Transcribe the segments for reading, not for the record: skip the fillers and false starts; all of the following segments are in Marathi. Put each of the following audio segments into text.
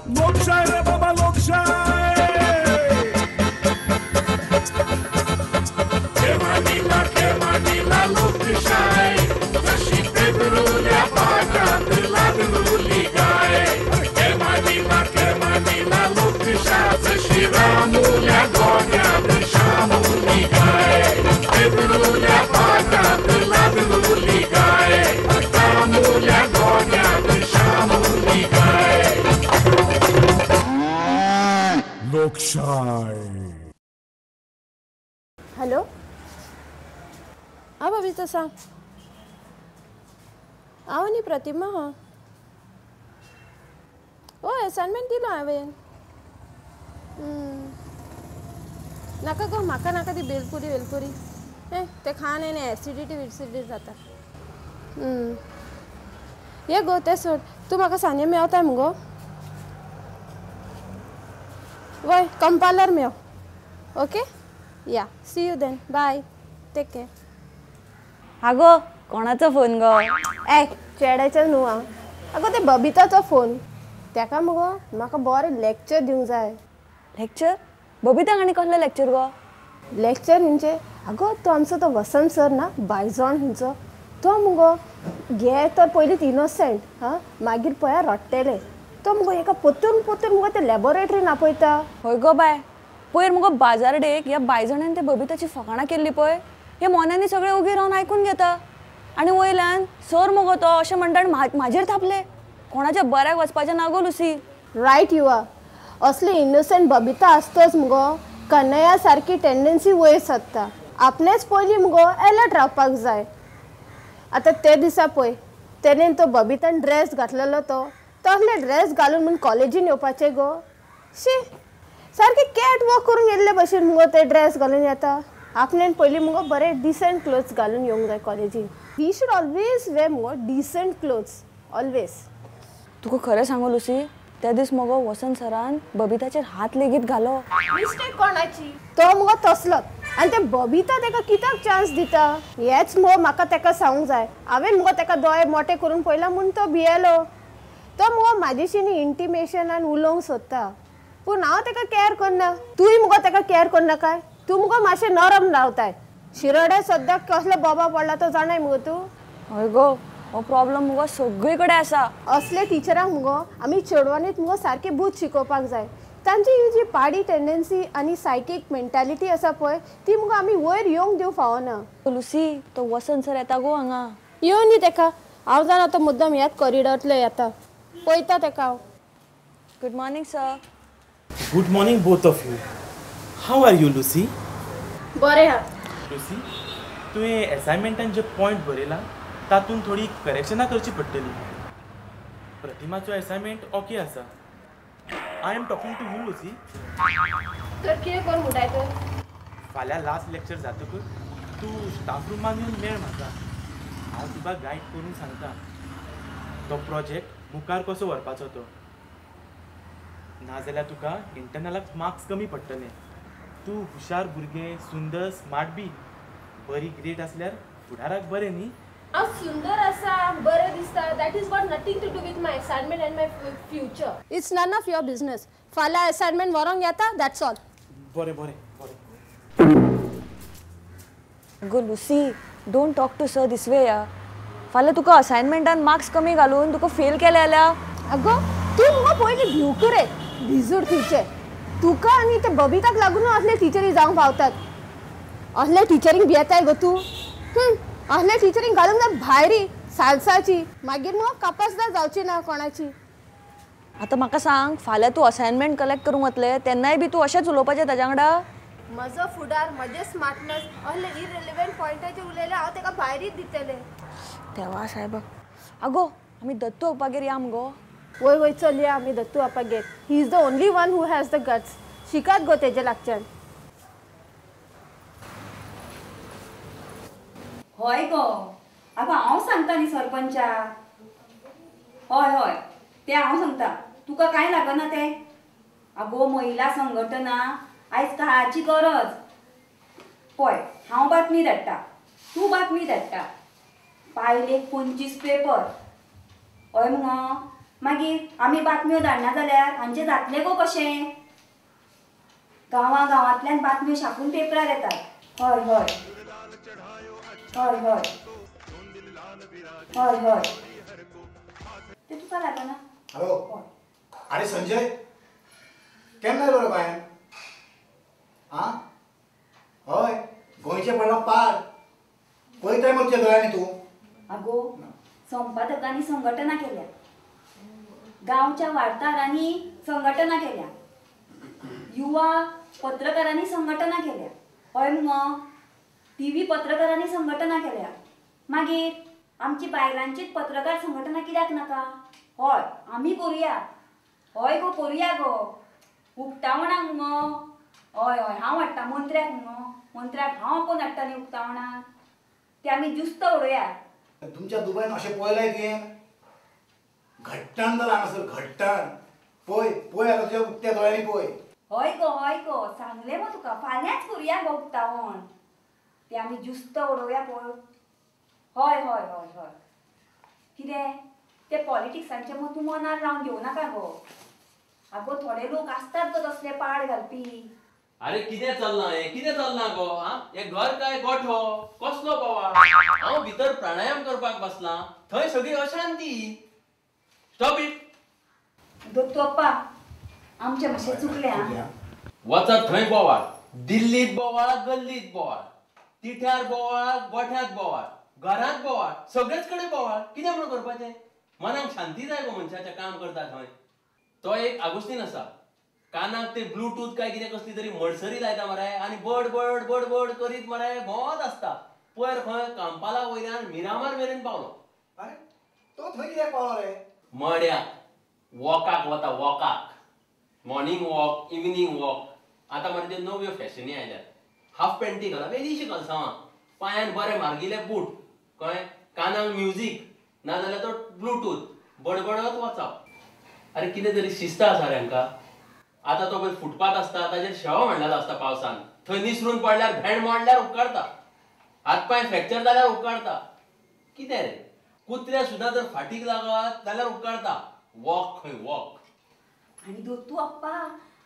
लोकशाय रे बाबा लोकशाय खेमानीला लोकशाय जशी पेदरुल्या पाटात लागलेली गाय खेमानीला लोकशाय जशी रामुल्या गोग्यात शामुली गाय पेदरुल्या पाटात लागलेली गाय रामुल्या गोग्यात शामुली गाय लोकशाय। हॅलो हा बबिता सांग हांव न्ही प्रतिमा हा हय असायनमेंट दिलो हांवें नाका गो म्हाका नाका ती बेलपुरी ते खान येने एसिडिटी विसिडिटी जाता ये गो ते सोड तूं म्हाका सांजे मेवताय मुगो वय कंपालर मेव ओके या see you then bye take care आगो कोणाचो फोन गो चेड्याचें न्हू हांव आगो ते बबिताचो फोन तेका मुगो म्हाका बरें लॅक्चर दिवंक जाय लेक्चर बबिताक आनी कसलें लेक्चर गो लॅक्चर हिंचे आगो तो आमचो तो वसंत सर ना बायजॉन हिंचो तो मुगो घे तर पयलींच इनोसेंट हां मागीर पळया रडटेले तो मुगो हेका पोतून मुगो ते लॅबोरेटरीन आपयता हय गो बाय पयर मुगो बाजारडेक ह्या बायजाण्यान ते बबिताची फकाणां केल्ली पळय हे मोन्यांनी सगळे उगी रावन आयकून घेता आनी वयल्यान सर मुगो तो अशें म्हणटा म्हाजेर थापले कोणाच्या बऱ्याक वचपाचें ना गो लुसी रायट युवा असली इनोसेंट बबिता आसतोच मुगो कन्हैया सारकी टेंडन्सी वयर सरता आपणेच पयलीं मुगो एलर्ट रावपाक जाय आतां ते दिसा पळय तेणेन तो बबितान ड्रेस घातलेलो तो तसले ड्रेस घालून म्हूण कॉलेजीन येवपाचें गो शी सारकें कॅट वॉक करून येल्ले भशेन मुगो ते ड्रेस घालून येता आपणेन पयलीं मुगो बरें डिसेंट क्लोथ्स घालून येवंक जाय कॉलेजीन ही शूड ऑलवेज वेअर मुगो डिसेंट क्लोथ्स ऑलवेज तुका खरें सांगू लुसी त्या दीस मगो वसंत सरान बबिताचेर हात लेगीत घालो मिस्टेक कोणाची तो मुगो तसलोच आनी ते बबिता तेका कित्याक चान्स दिता हेच मुगो म्हाका तेका सांगूंक जाय हांवें मुगो तेका दोळे मोटे करून पळयला म्हूण तो भियेलो तो मुगो म्हाजेशी न्ही इंटिमेशनान उलोवंक सोदता पूण हांव तेका कॅर करना तूंय मुगो तेका कॅर करना काय तूं मुगो मातशें नरम रावताय शिरोड्या सद्याक कसलो बोबा पडला तो जाणाय मुगो तूं हय गो हो प्रॉब्लम मुगो सगळी कडेन आसा असले टिचरांक मुगो आमी चेडवांनीच मुगो सारके बूथ शिकोवपाक जाय तांची ही जी पाडी टेंडन्सी आनी सायकीक मेंटॅलिटी आसा पळय ती मुगो आमी वयर येवंक दिवंक फावना लुसी तो वसंत सर येता गो हांगा येवन दी तेका हांव जाण आतां मुद्दम ह्याच कॉरिडॉरांतले येता पळयता तेका हांव good morning sir good morning both of you how are you Lucy बरें हा लुसी तुवें एसायनमेंटान जे पॉयंट बरयला तातूंत थोडी करेक्शनां करची पडटली प्रतिमाचो एसायनमेंट ओके आसा I am talking to you Lucy तर कितें कोण म्हणटाय तर फाल्यां लास्ट लेक्चर जातकच तूं स्टाफ रुमान येवन मेळ म्हाका हांव तुका गायड करून सांगता तो प्रोजेक्ट मुखार कसो व्हरपाचो तो नाजाल्यार तुका इंटरनलाक मार्क्स कमी पडटले तूं हुशार भुरगें सुंदर स्मार्ट बी बरी ग्रेड आसल्यार फुडाराक बरें न्ही हांव सुंदर आसा बरें दिसता that is got nothing to do with my assignment and my future it's none of your business फाल्यां असायनमेंट व्हरोंक येता दॅट्स ऑल बरें बरें बरें go Lucy don't talk to sir this way या फाल्यां तुका असायनमेंटान मार्क्स कमी घालून तुका फेल केले जाल्यार आगो तूं मुगो पयलीं भिवक रे भिजूड थंयचे तुका आनी ते बबिताक लागून असले टिचरी जावंक पावतात असले टिचरींक भियेताय गो तूं असले टिचरींक घालूंक जाय भायरी सालसाची मागीर मुगो कापासदार जावची ना कोणाची आतां म्हाका सांग फाल्यां तूं असायनमेंट कलेक्ट करूंक वतलें तेन्नाय बी तूं अशेंच उलोवपाचें ताच्या वांगडा म्हजो फुडार म्हजें स्मार्टनस असले इरिलेवंट पॉयंटाचेर उलयले हांव तेका भायरीच दितलें देवा सायब आगो आमी दत्तू उपागेर या मुगो वय वय चल या आमी दत्तू आपाक घेत he is the only one who has the guts शिकात गो तेजे लागच्यान हय गो आगो हांव सांगता न्ही सरपंचा हय हय ते हांव सांगता तुका कांय लागना तें आगो महिला संघटना आयज काळाची गरज पळय हांव बातमी धाडटा तूं बातमी धाडटा पायलेक 25 पेपर हय मुगो मागीर आमी बातम्यो धाडना जाल्यार हांचे जातले गो कशें? गांवांतल्यान बातम्यो छापून पेपरार येतात. हय हय हय हय हय हय ते तुका लागना? हॅलो, अरे संजय, केन्ना येयलो रे बायन? आं हय, गोंयचे पडला पाड. पळयताय मग तुज्या दोळ्यांनी तूं. आगो, संपादकांनी संघटना केल्या, गांवच्या वार्ताहरांनी संघटना केल्या, युवा पत्रकारांनी संघटना केल्या, हय मुगो, टीव्ही पत्रकारांनी संघटना केल्या. मागीर आमची बायलांचीच पत्रकार संघटना कित्याक नाका? हय, आमी करुया. हय गो, करुया गो. उक्तावणाक मुगो. हय हय, हांव हाडटा मंत्र्याक मुगो. मंत्र्याक हांव आपोवन हाडटाली उक्तावणाक. ते आमी जुस्त उडोवया. तुमच्या दुबईन अशें पळयलाय तुवें? घट्टाण जालां हांगासर, घट्टाण. पळय पळय आतां तुज्या उक्त्या दोळ्यांनी पळय. हय गो, सांगलें मग तुका, फाल्यांच करुया गो उक्तावण. ते आमी जुस्त उडोवया पळय. हय हय हय हय. कितें ते पॉलिटिक्सांचे मग तूं मनार रावन घेवं नाका गो. आगो, थोडे लोक आसतात गो तसले पाड घालपी. अरे कितें चल्लां हें? कितें चल्लां गो? हें घर काय गोठो? कसलो बोवाळ? हांव भितर प्राणायाम करपाक बसलां, थंय सगळी अशांती. Stop it. दोत्तू अप्पा, आमचें मातशें चुकलें आं. वचत थंय बोवाळ. दिल्लीत बोवाळ, गल्लीत बोवाळ, तिठ्यार बोवाळ, गोठ्यात बोवाळ, घरांत बोवाळ, सगळेच कडेन बोवाळ. कितें म्हणून करपाचें? मनाक शांती जाय गो मनशाचें काम करता थंय. तो एक आगोस्तीन आसा, कानाक ते ब्लूटूथ काय कितें कसली तरी मडसरी लायता मरे आनी बड बड बड बड करीत मरे भोंवत आसता. पयर खंय कांपाला वयल्यान मिरामार मेरेन पावलो. अरे तो थंय कित्याक पावलो रे? मड्याक वॉकाक वता, वॉकाक. Morning walk, evening walk. आतां मरे त्यो नव्यो फॅशनी आयल्यात. हाफ पॅन्टी घाला, वेलीशी घालसावां, पांयान बरे म्हारगिले बूट, कळ्ळें, कानाक म्युजीक, नाजाल्यार तो ब्लूटूथ, बडबडत वचप. अरे कितें तरी शिस्त आसा रे हांकां. आतां तो पळय फुटपाथ आसता, ताजेर शेवा मांडलेलो आसता पावसान. थंय निसरून पडल्यार भेंड मोडल्यार उपकारता, हातपाय फ्रॅक्चर जाल्यार उपकारता. कितें रे, कुत्र्या सुद्दां जर फाटीक लागत जाल्यार उपकारता. वॉक खंय वॉक. आनी दोत्तू अप्पा,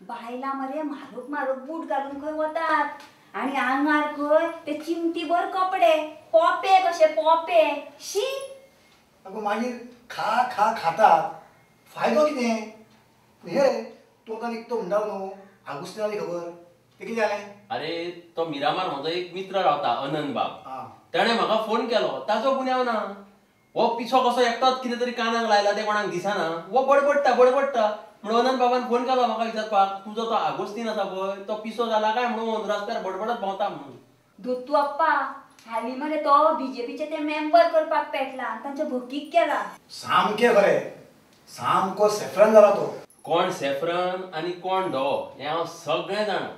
बायलां मरे म्हारग म्हारग बूट घालून खंय वतात आनी आंगार खंय ते चिमटीभर कपडे, पोपे कशे पोपे. शी. अगो मागीर खातात. फायदो कितें? हे तूं आतां निकतो म्हणटा न्हू, आगोस्तिनाली खबर, तें कितें जालें? अरे तो मिरामार म्हजो एक मित्र रावता, अनंत बाब. आं. ताणें म्हाका फोन केलो, ताजो गुन्यांव ना. हो पिसो कसो एकटोच कितें तरी कानाक लायला तें कोणाक दिसना. हो बडबडटा म्हणून अनंत बाबान फोन केलो म्हाका विचारपाक, तुजो तो आगोस्तीन आसा पळय, तो पिसो जाला काय म्हणून रस्त्यार बडबडत भोंवता म्हणून. दोत्तू अप्पा, हालीं मरे तो बीजेपीचे ते मेंबर करपाक पेटला आनी तांच्या भक्तीक केला. सामकें खरें, सामको सेफ्रन जाला तो. कोण सेफ्रन आनी कोण धवो हें हांव सगळें जाणा.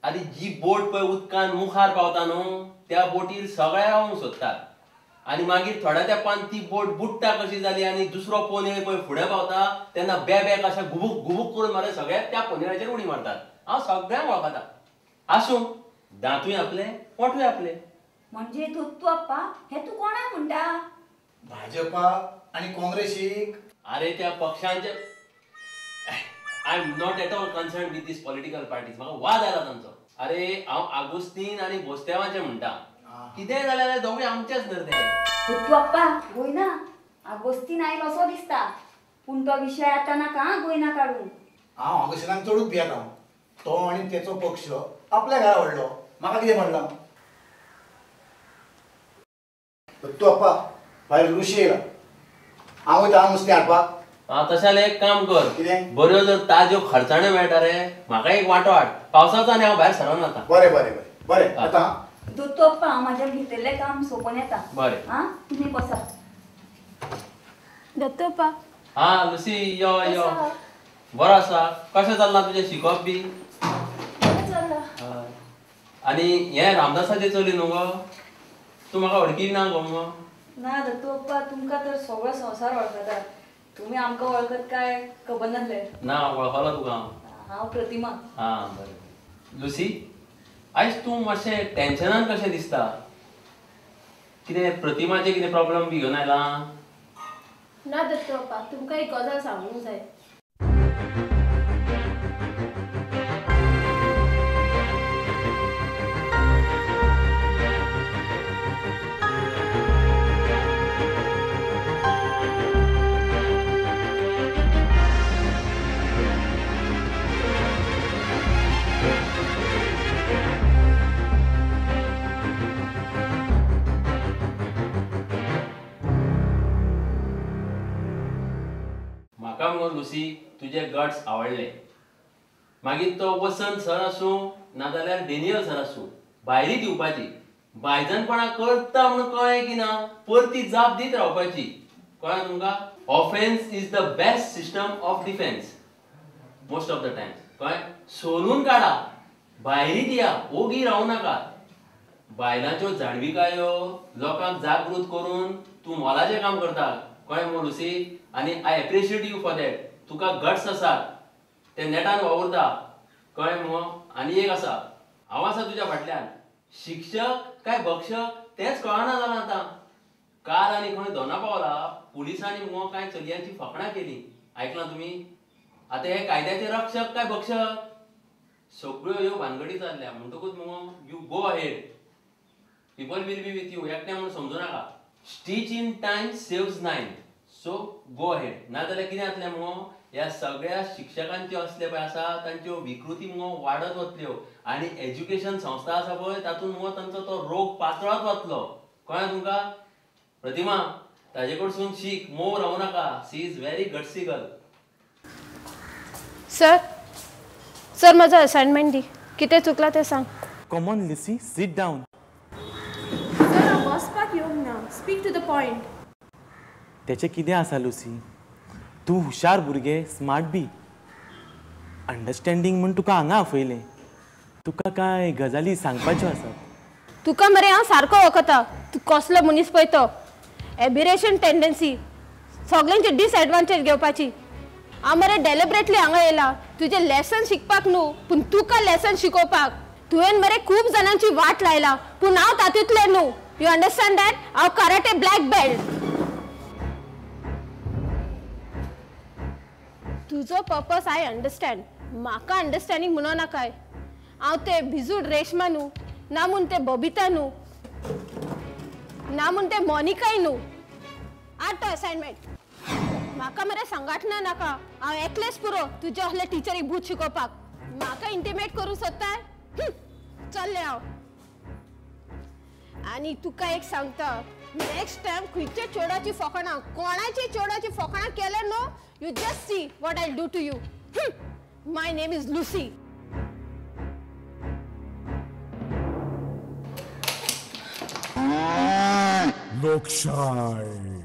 आनी जी बोट पळय उदकान मुखार पावता न्हू, त्या बोटीर सगळे रावंक सोदतात. आनी मागीर थोड्या तेंपान ती बोट बुडटा कशी जाली आनी दुसरो पोनेळ पळय फुडें पावता तेन्ना बेबेक अशें घुबूक घुबूक करून मरे सगळे त्या पोनेळाचेर उडी मारतात. हांव सगळ्यांक वळखता. आसूं, दांतूय आपले, पोटूय आपले. म्हणजे दोत्तू अप्पा, हे तूं कोणाक म्हणटा? भाजपा आनी काँग्रेसीक. अरे त्या पक्षांचे I am not at all concern with these political parties. म्हाका वाद आयला तांचो. अरे हांव आगोस्तीन आनी बोस्तेवाचें म्हणटा. कितेंय जाल्यार दोगूय आमचेच न्हय ते. दोत्तू अप्पा, गोयना आगोस्तीन आयलो असो दिसता, पूण तो विशय आतां नाका आं गोयना काडून. हांव आगोस्तिनाक चडूच भियेता. तो आनी तेचो पक्ष आपल्या घरा व्हडलो, म्हाका कितें म्हणलां? तूं अप्पा, भायर रुशी येयला, हांव वयता नुस्तें हाडपाक. तशें जाल्यार एक काम कर, कितें? बऱ्यो जर ताज्यो खर्चाण्यो मेळटा रे, म्हाका एक वांटो हाड. पावसाचो आनी हांव भायर सरोन वता. बरें बरें बरें बरें येता. दोत्तू अप्पा, हांव म्हाजें भितरलें काम सोंपोवन येता. बरें. आं, तुमी बसा. दत्तू अप्पा, लुसी यो यो. बरो आसा. कशें चल्लां तुजें शिकप बी? बरें चल्लां. हय. आनी हें रामदासाचें चली न्हू गो, तूं म्हाका वळखी ना गो मगो. ना दोत्तू अप्पा, तुमकां तर सगळो संवसार वळखता. तुमी आमकां वळखत काय खबर नासलें. ना, वळखलो तुका हांव. हांव प्रतिमा. बरें. लुसी, आयज तूं मातशें टेन्शनान कशें दिसता? कितें प्रतिमाचें कितें प्रॉब्लम बी घेवन आयलां? ना दत्तोपा तुमकां एक गजाल सांगूंक जाय. म्हाका मगो लुसी तुजे गट्स आवडले. मागीर तो वसंत सर आसूं नाजाल्यार डेनियल सर आसूं भायरी दिवपाची भायजनपणां करता म्हणून कळ्ळें की ना परती जाप दीत रावपाची. कळ्ळें तुमकां? Offence is the best system of defence most of the time. कळ्ळें? सोलून काडा, भायरी दिया, ओगी रावू नाका. बायलांच्यो जाणविकायो लोकांक जागृत करून तूं मोलाचें काम करता. कळ्ळें मगो लुसी? आनी I appreciate you for that. Tuka guts आसात ते नेटान वावुरता. कळ्ळें मगो? आनी एक आसा, हांव आसा तुज्या फाटल्यान. शिक्षक काय भक्षक तेंच कळना जालां आतां. काल आनी खंय दोना पावला पुलिसांनी मगो कांय चलयांची फकाणां केली. आयकलां तुमी? आतां हे कायद्याचे रक्षक काय भक्षक सगळ्यो ह्यो भानगडी जाल्ल्या म्हणटकूच मगो you go ahead. People will be with you. एकटें म्हणून समजू नाका. Stitch in time saves 9. So go ahead. नाजाल्यार कितें जातलें मगो ह्या सगळ्या शिक्षकांचे असले पळय आसा तांच्यो विकृती मगो वाडत वतल्यो आनी एज्युकेशन संस्था आसा पळय तातूंत मगो तांचो तो रोग पातळत वतलो. कळ्ळें तुमकां? प्रतिमा ताजे कडसून शीक, मोव रावू नाका. She is very gutsy girl. Sir sir माझं असाइनमेंट दी. कितें चुकलां तें सांग. Come on Lissy, sit down. Sir हांव बसपाक येवंक ना. Speak to the point. तेचें कितें आसा लुसी? तूं हुशार भुरगें, स्मार्ट बी. अंडरस्टँडींग म्हूण तुका हांगा आपयलें. तुका कांय गजाली सांगपाच्यो आसात. तुका मरे हांव सारको वखता. तूं कसलो मनीस पळय तो. एबिरेशन टेंडन्सी सगळ्यांची डिसएडवांटेज घेवपाची. हांव मरे डेलिब्रेटली हांगा येयला तुजें लेसन शिकपाक न्हू पूण तुका लेसन शिकोवपाक. तुवें मरे खूब जाणांची वाट लायला पूण हांव तातूंतलें न्हू. You understand that? हांव कराटे ब्लॅक बेल्ट. तुजो पर्पस आय अंडरस्टँड. म्हाका अंडरस्टँडींग म्हणो नाकाय. हांव ते भिजूड रेशमा न्हू ना म्हूण ते बबिता न्हू ना म्हूण ते मोनिकाय न्हू. आठ तो असाइनमेंट. म्हाका मरे संघटना नाका. हांव एकलेंच पुरो तुजे असले टिचरीक भूत शिकोवपाक. म्हाका इंटिमेट करूं सोदताय? चल्ले हांव. आनी तुका एक सांगता, नेक्स्ट टायम खंयच्या चोडाची फकाणां कोणाची चोडाची फकाणां केले न्हू you just see what I do to you. My name is Lucy. लोकशाही.